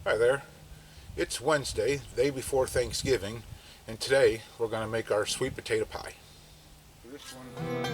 Hi there. It's Wednesday, the day before Thanksgiving, and today we're going to make our sweet potato pie. This one.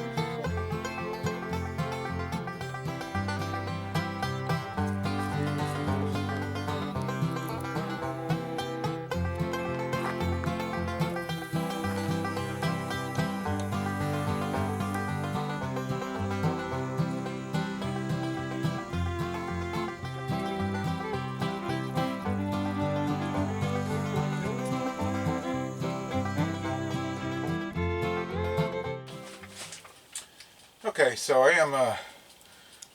Okay, so I am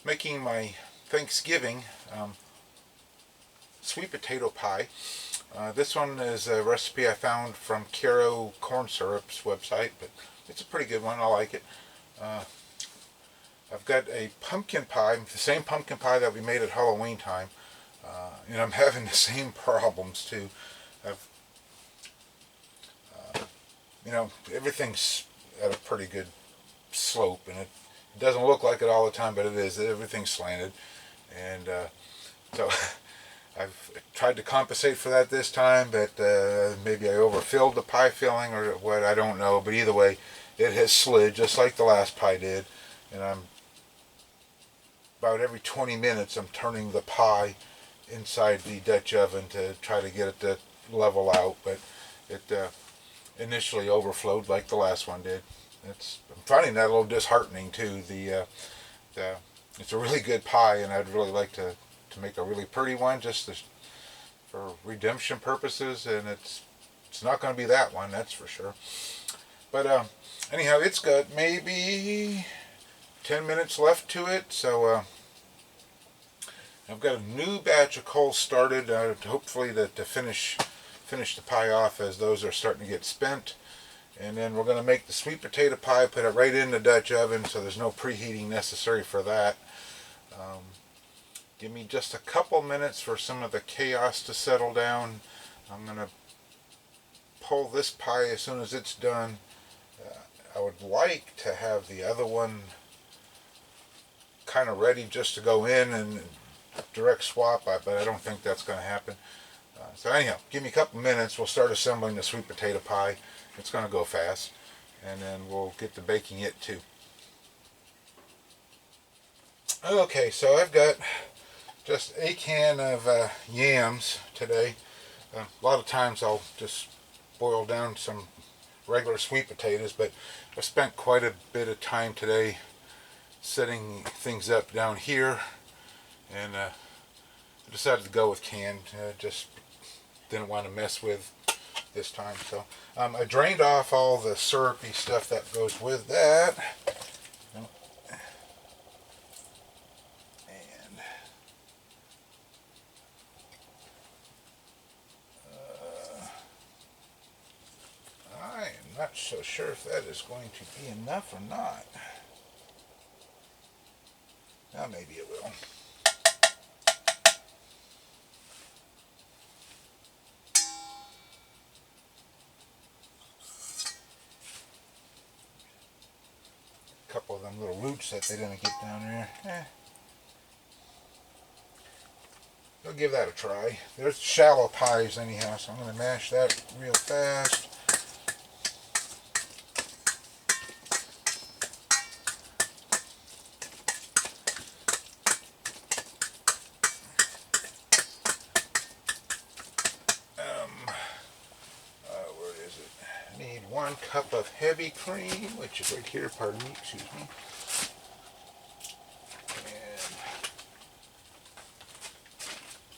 making my Thanksgiving sweet potato pie. This one is a recipe I found from Caro Corn Syrup's website, but it's a pretty good one. I like it. Uh, I've got a pumpkin pie, the same pumpkin pie that we made at Halloween time, and I'm having the same problems too. I've, everything's at a pretty good slope, and it doesn't look like it all the time, but it is. Everything's slanted, and so I've tried to compensate for that this time, but maybe I overfilled the pie filling or what, I don't know. But either way, it has slid just like the last pie did, and I'm about every 20 minutes I'm turning the pie inside the Dutch oven to try to get it to level out, but it initially overflowed like the last one did. I'm finding that a little disheartening too. The it's a really good pie, and I'd really like to make a really pretty one just for redemption purposes, and it's not going to be that one, that's for sure. But anyhow, it's got maybe 10 minutes left to it, so I've got a new batch of coal started, hopefully to finish the pie off as those are starting to get spent. And then we're going to make the sweet potato pie, put it right in the Dutch oven, so there's no preheating necessary for that. Um, Give me just a couple minutes for some of the chaos to settle down. I'm going to pull this pie as soon as it's done. I would like to have the other one kind of ready just to go in and direct swap, but I don't think that's going to happen. So anyhow, give me a couple minutes. We'll start assembling the sweet potato pie. It's going to go fast, and then we'll get to baking it too. Okay, so I've got just a can of yams today. A lot of times I'll just boil down some regular sweet potatoes, but I spent quite a bit of time today setting things up down here, and I decided to go with canned. Just didn't want to mess with this time. So I drained off all the syrupy stuff that goes with that. And I am not so sure if that is going to be enough or not. Now maybe it will. A couple of them little roots that they didn't get down there. We'll give that a try. There's shallow pies anyhow, so I'm going to mash that real fast. Where is it? I need 1 cup of heavy cream, which is right here, pardon me, excuse me. And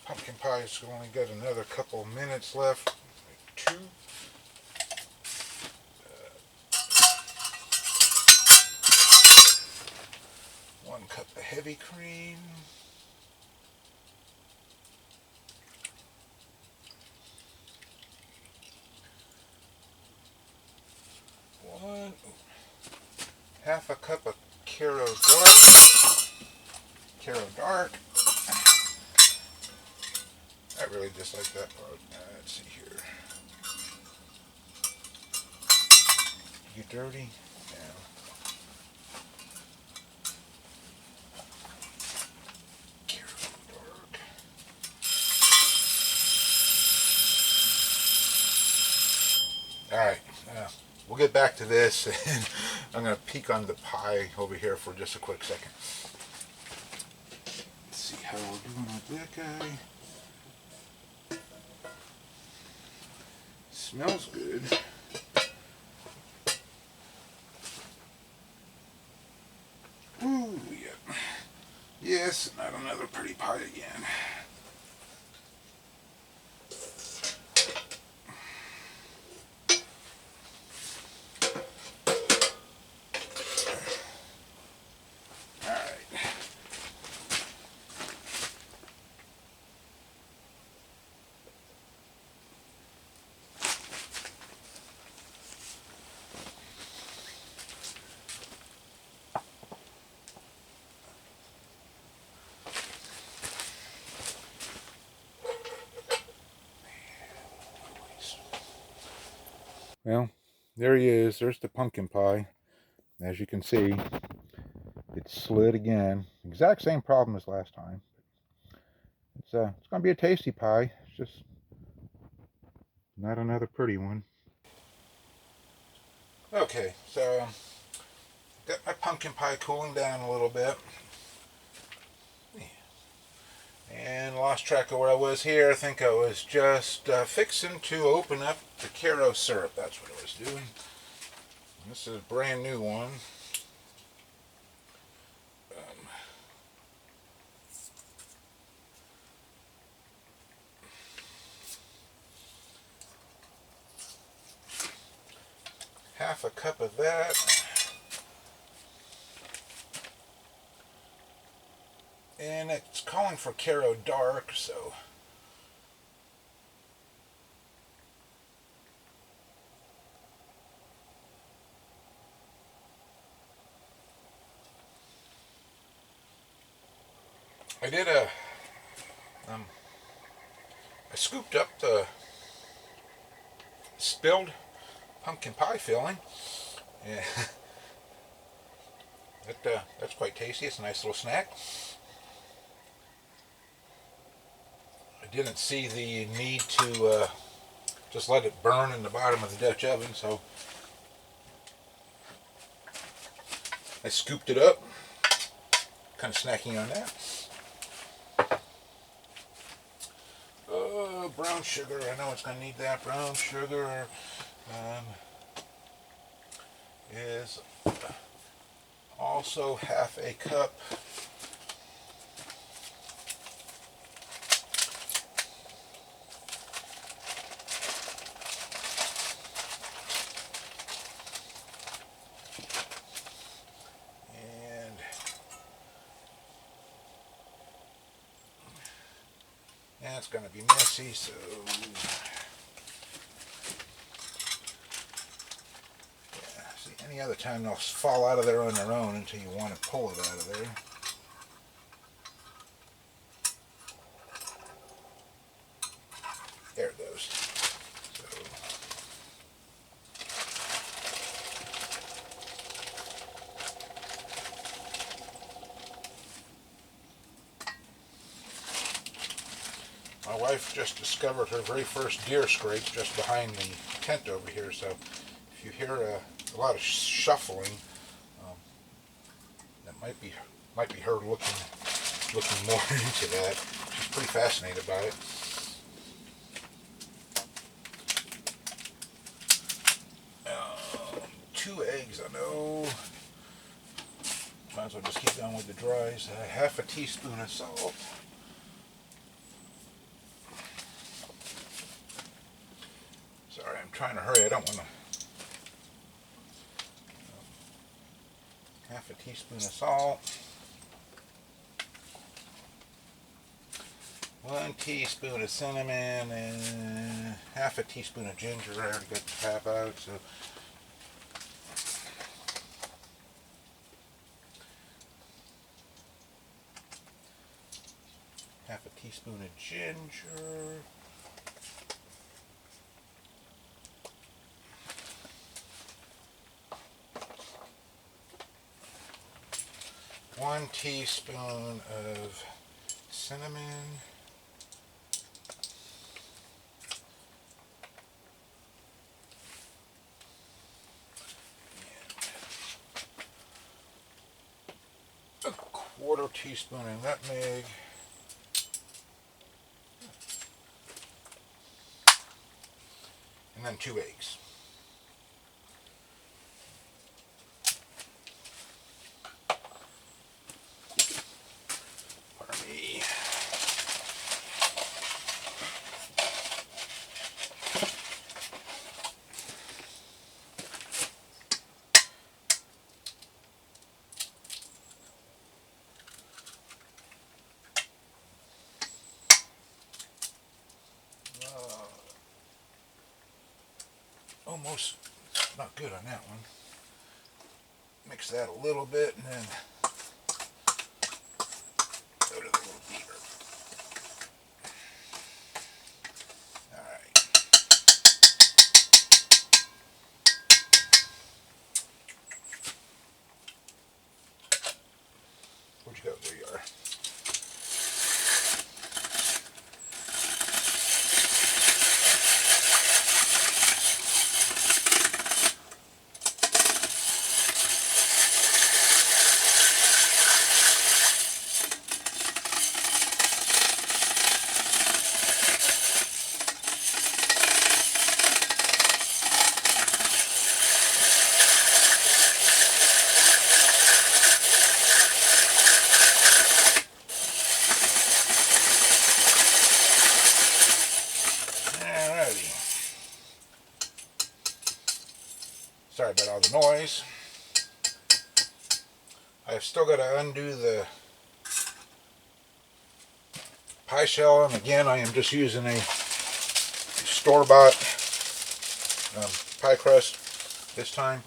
pumpkin pie's only got another couple minutes left. Like 2. 1 cup of heavy cream. Half a cup of Caro Dark. I really dislike that part. Let's see here. Get dirty. Yeah. Caro Dark. All right, we'll get back to this, and I'm going to peek on the pie over here for just a quick second. Let's see how we're doing with that guy. Smells good. Ooh, yeah. Yes, not another pretty pie again. Well, there he is. There's the pumpkin pie. As you can see, it slid again. Exact same problem as last time. It's going to be a tasty pie. It's just not another pretty one. Okay, so got my pumpkin pie cooling down a little bit. And lost track of where I was here. I think I was just fixing to open up the Caro syrup. That's what I was doing. This is a brand new one. Half a cup of that. And it's calling for Caro Dark, so I did I scooped up the spilled pumpkin pie filling. Yeah. That's quite tasty. It's a nice little snack. I didn't see the need to just let it burn in the bottom of the Dutch oven, so I scooped it up. Kind of snacking on that. Brown sugar. I know it's going to need that. Brown sugar is also half a cup. And it's going to be messy, so yeah. See, any other time they'll fall out of there on their own until you want to pull it out of there. There it goes. So, my wife just discovered her very first deer scrape just behind the tent over here, so if you hear a lot of shuffling, that might be her looking more into that. She's pretty fascinated by it. 2 eggs, I know. Might as well just keep going with the dries. Half a teaspoon of salt. Sorry, I'm trying to hurry. I don't want to. Half a teaspoon of salt. 1 teaspoon of cinnamon and half a teaspoon of ginger. I already got the tap out, so half a teaspoon of ginger. One teaspoon of cinnamon. 1/4 teaspoon of nutmeg, and then 2 eggs. Pardon me. Almost not good on that one. Mix that a little bit and then go to the little beater. Alright. Where'd you go? There you are. Sorry about all the noise. I've still got to undo the pie shell, and again I am just using a store-bought pie crust this time.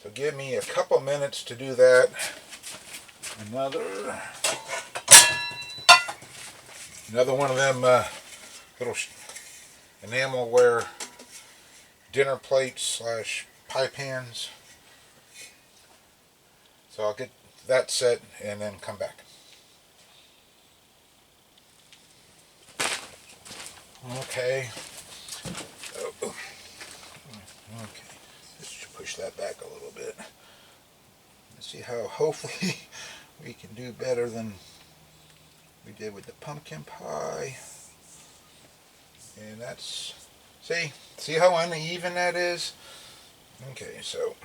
So give me a couple minutes to do that. Another one of them little enamelware dinner plates / pie pans. So I'll get that set and then come back. Okay. Okay. Let's push that back a little bit. Let's see how hopefully we can do better than we did with the pumpkin pie. And that's, see how uneven that is? Okay, so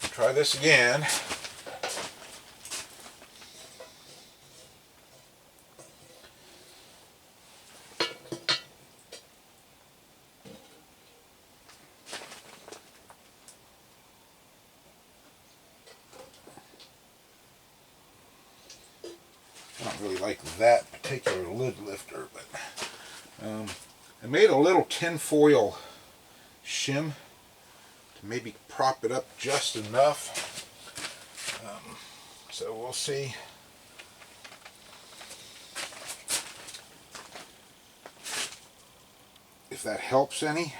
try this again. I don't really like that particular lid lifter, but I made a little tin foil shim to maybe prop it up just enough. So we'll see. If that helps any.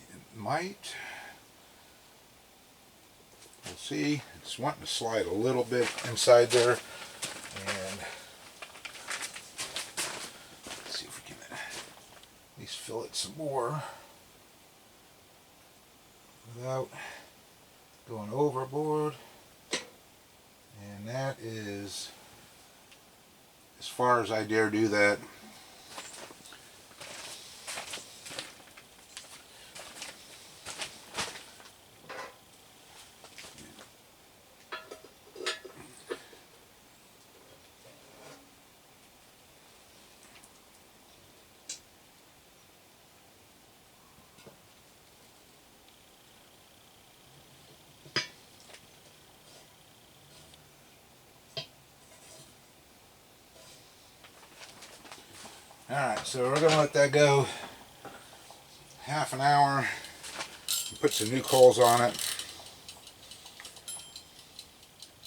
It might. We'll see. It's wanting to slide a little bit inside there. And let's see if we can at least fill it some more without going overboard. And that is as far as I dare do that. Alright, so we're going to let that go half an hour and put some new coals on it,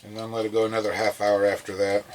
and then let it go another half hour after that.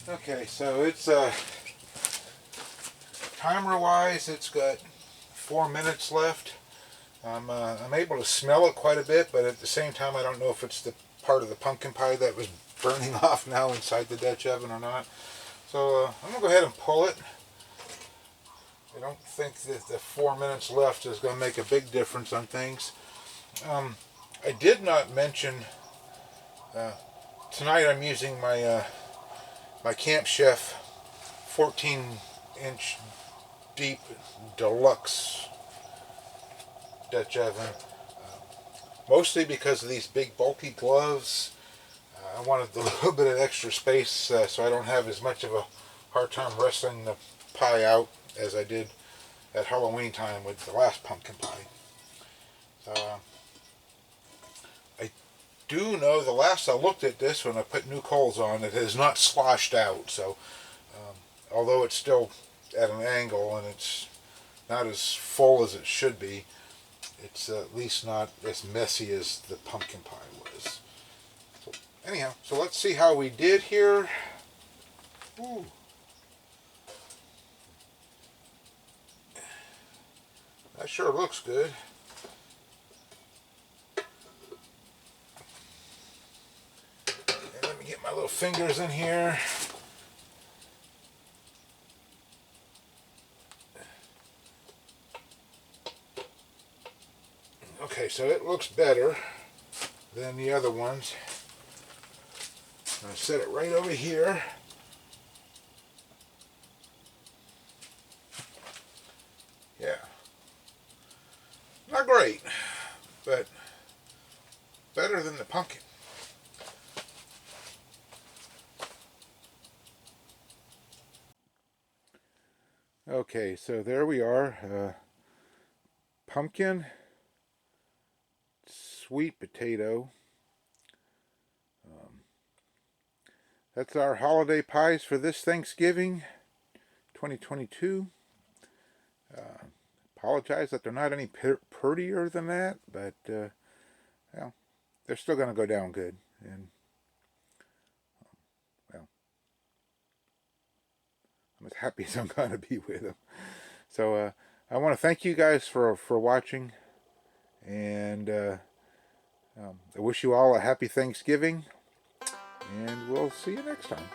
Okay, so it's timer wise, it's got 4 minutes left. I'm able to smell it quite a bit, but at the same time, I don't know if it's the part of the pumpkin pie that was burning off now inside the Dutch oven or not. So I'm going to go ahead and pull it. I don't think that the 4 minutes left is going to make a big difference on things. I did not mention, uh, tonight I'm using my my Camp Chef 14-inch deep deluxe Dutch oven. Mostly because of these big bulky gloves. I wanted a little bit of extra space so I don't have as much of a hard time wrestling the pie out as I did at Halloween time with the last pumpkin pie. So I do know the last I looked at this when I put new coals on, it has not sloshed out. So although it's still at an angle and it's not as full as it should be, it's at least not as messy as the pumpkin pie was. So anyhow, so let's see how we did here. Ooh. That sure looks good. And let me get my little fingers in here. Okay, so it looks better than the other ones. I'm going to set it right over here. Yeah. Not great, but better than the pumpkin. Okay, so there we are. Pumpkin, sweet potato. That's our holiday pies for this Thanksgiving 2022. Apologize that they're not any prettier than that, but well, they're still going to go down good. And well, I'm as happy as I'm going to be with them. So I want to thank you guys for watching, and I wish you all a happy Thanksgiving, and we'll see you next time.